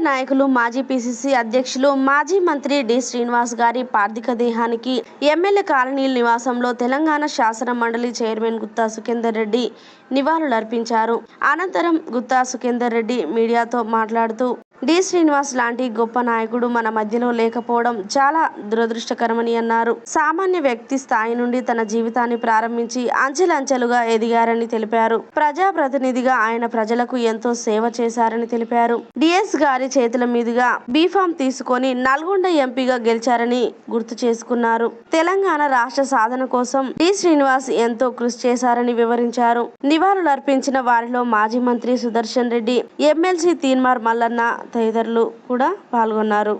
Senior నాయకులు మాజీ PCC అధ్యక్షులు మాజీ మంత్రి డి శ్రీనివాస్ గారి పార్థిక దేహానికి ఎమ్మెల్యే కాలనీ నివాసంలో తెలంగాణ శాసన మండలి చైర్మన్ గుత్తా సుఖేందర్ రెడ్డి నివాళులర్పించారు. అనంతరం గుత్తా సుఖేందర్ రెడ్డి మీడియాతో మాట్లాడుతూ డి శ్రీనివాస్ లాంటి గొప్ప నాయకుడు మన మధ్యలో లేకపోవడం చాలా దురదృష్టకరమని అన్నారు. సామాన్య వ్యక్తి స్థాయి నుండి తన జీవితాన్ని ప్రారంభించి అంచెలంచెలుగా ఎదిగారని తెలిపారు. ప్రజాప్రతినిధిగా ఆయన ప్రజలకు ఎంతో సేవ చేశారని తెలిపారు. డిఎస్ గారి చేతుల మీదుగా బీఫామ్ తీసుకొని నల్గొండ ఎంపీగా గెలిచారని గుర్తు చేసుకున్నారు. తెలంగాణ రాష్ట్ర సాధన కోసం డి శ్రీనివాస్ ఎంతో కృషి చేశారని వివరించారు. నివాళులర్పించిన వారిలో మాజీ మంత్రి సుదర్శన్ రెడ్డి, ఎమ్మెల్సీ తీన్మార్ మల్లన్న తదితరులు కూడా పాల్గొన్నారు.